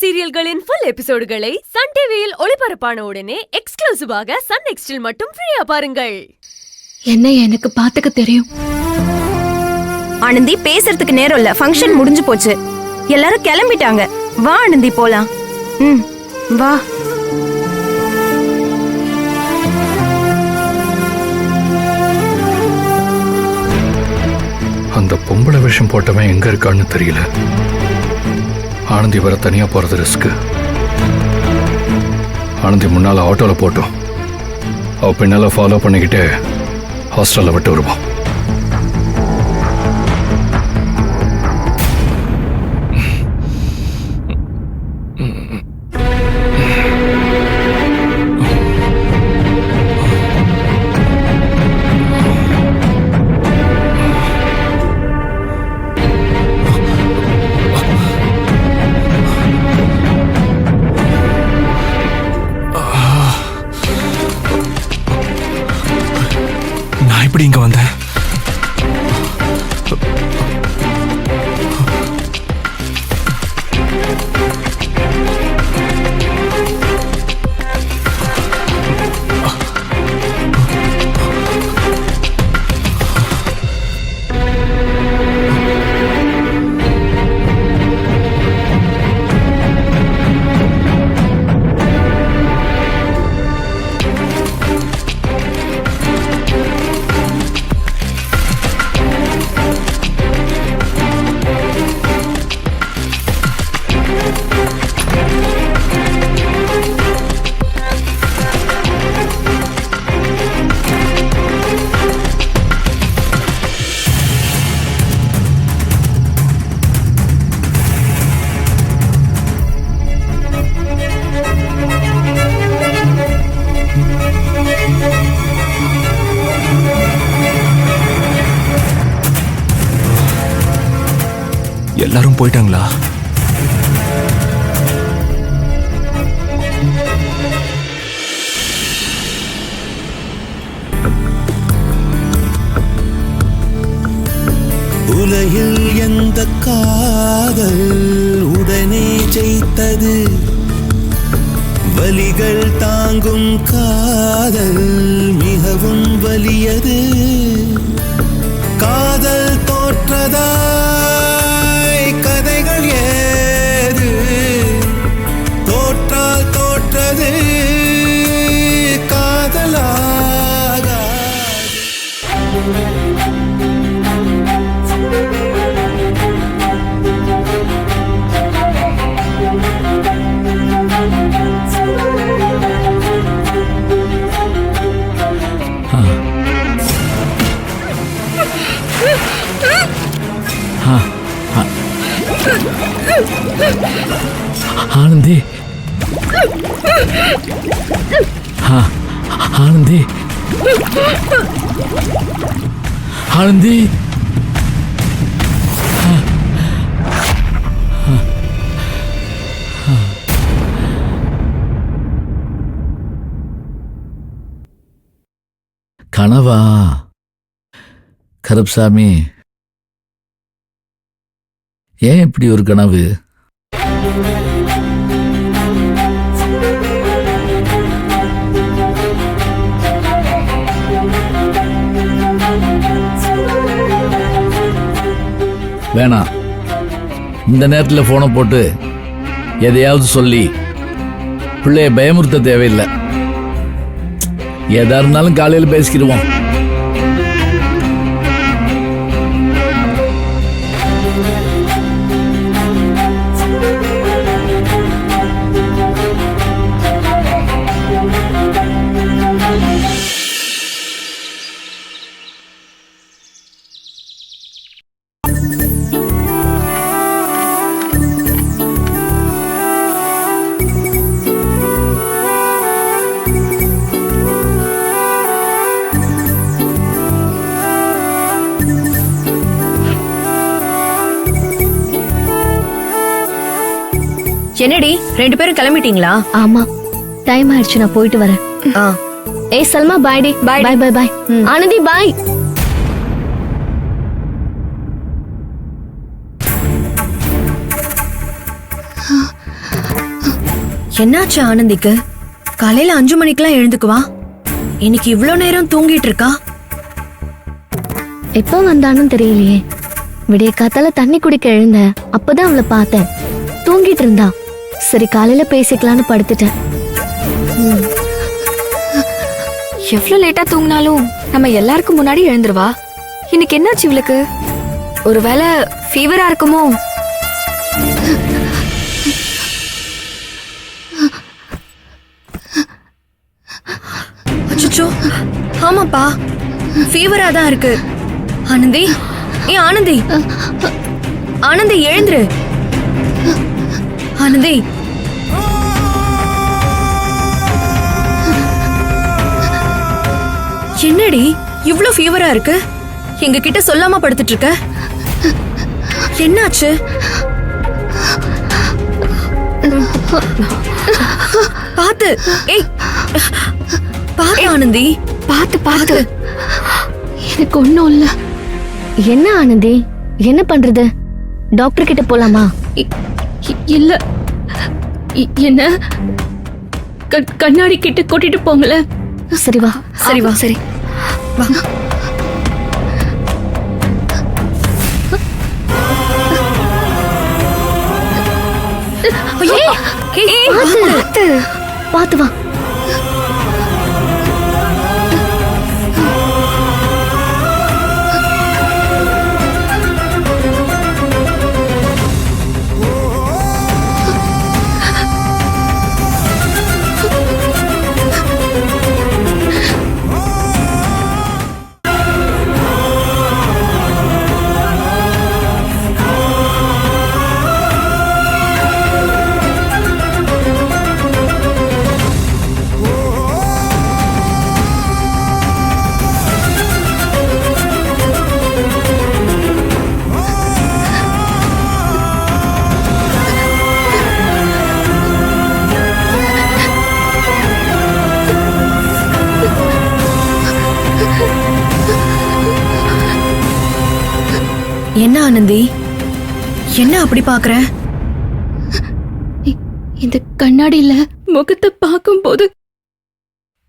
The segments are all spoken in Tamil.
சீரியல்களின் ஃபுல் எபிசோடுகளை சன் டிவியில் ஒளிபரப்பான உடனே எக்ஸ்க்ளூசிவாக சன் நெக்ஸ்டில் மட்டும் ஃப்ரீயா பாருங்கள். என்ன எனக்கு பாத்துக்க தெரியும். ஆனந்தி, பேசுறதுக்கு நேரம் இல்ல. ஃபங்க்ஷன் முடிஞ்சு போச்சு. எல்லாரும் கிளம்பிட்டாங்க. வா ஆனந்தி, போலாம். வா. அந்த பொம்பளை விஷம் போட்டவன் எங்க இருக்கான்னு தெரியல. ஆனந்தி வர தனியா போறது ரிஸ்க். ஆனந்தி முன்னால ஆட்டோல போட்டோம், அவ பின்னால ஃபாலோ பண்ணிக்கிட்டு ஹாஸ்டல்ல விட்டு வருவோம். எப்படி இங்க வந்தேன்? எல்லாரும் போயிட்டாங்களா? உலகில் எந்த காதல் உடனே ஜெயித்தது? வலிகள் தாங்கும் காதல் மிகவும் வலியது. காதல் தோற்றதா கதைகள் ஏது? தோற்றால் தோற்றது காதலாக. ஆனந்தி, ஆனந்தி, ஆனந்தி. கனவா? கருப்சாமி, ஏன் இப்படி ஒரு கனவு? வேணாம், இந்த நேரத்தில் போனை போட்டு எதையாவது சொல்லி பிள்ளைய பயமுறுத்த தேவையில்லை. எதா இருந்தாலும் காலையில் பேசிக்கிடுவோம். என்னடி, ரெண்டு பேரும் கிளம்பிட்டீங்களா? ஆமா, டைம் ஆயிடுச்சு, நான் போயிட்டு வரேன். ஏய் சல்மா, பாய் டி. பாய் பாய் பாய். ஆனந்தி பாய். என்னாச்சு ஆனந்திக்கு? காலையில 5 மணிக்கெல்லாம் எழுந்துக்குவா, இன்னைக்கு இவ்ளோ நேரம் தூங்கிட்டு இருக்கா. எப்போ வந்தானும் தெரியலையே. விடிய காத்தால தண்ணி குடிக்க எழுந்த அப்பதான் அவளை பார்த்தேன். தூங்கிட்டு இருந்தா. சரி காலையில பேசிக்கலான்னு படுத்துட்டேன். எவ்வளவு லேட்டா தூங்கினாலும் நம்ம எல்லாருக்கும் முன்னாடி எழுந்துருவா. இன்னைக்கு என்னாச்சு இவளுக்கு? ஒருவேளை ஃபீவரா இருக்குமோ? அச்சச்சோ, ஆமாப்பா, ஃபீவரா தான் இருக்கு. ஆனந்தி, ஏ ஆனந்தி, ஆனந்தி எழுந்துரு. ஆனந்தி, என்னடி இவ்ளோ ஃபீவரா இருக்கு? எங்க கிட்ட சொல்லாம படுத்துட்டு இருக்க? என்னாச்சு? பாத்து, ஏய் பாத்து ஆனந்தி, பாத்து பாத்து. எனக்கு ஒண்ணும் இல்ல. என்ன ஆனந்தி, என்ன பண்றது? டாக்டர் கிட்ட போலாமா? இல்ல, என்ன கண்ணாடி கிட்ட கூட்டிட்டு போங்கள. சரி வா. சரி வா. சரி வா. ஐயோ, ஏய், பாத்து பாத்து வா. என்ன ஆனந்தி, என்ன அப்படி பாக்குற? இந்த கண்ணாடியில முகத்தை பார்க்கும்போது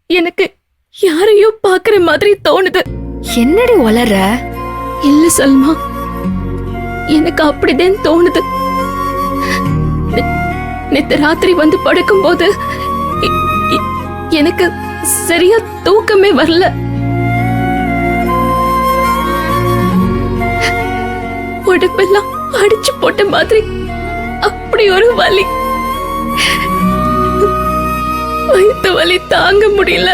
எனக்கு யாரையோ பாக்குற மாதிரி தோணுது. என்னடி வளர? இல்ல சல்மா, எனக்கு அப்படிதான் தோணுது. நேத்து ராத்திரி வந்து படுக்கும்போது எனக்கு சரியா தூக்கமே வரல. உடம்பெல்லாம் அடிச்சு போட்ட மாதிரி அப்படி ஒரு வலி, வயிற்று வலி தாங்க முடியல.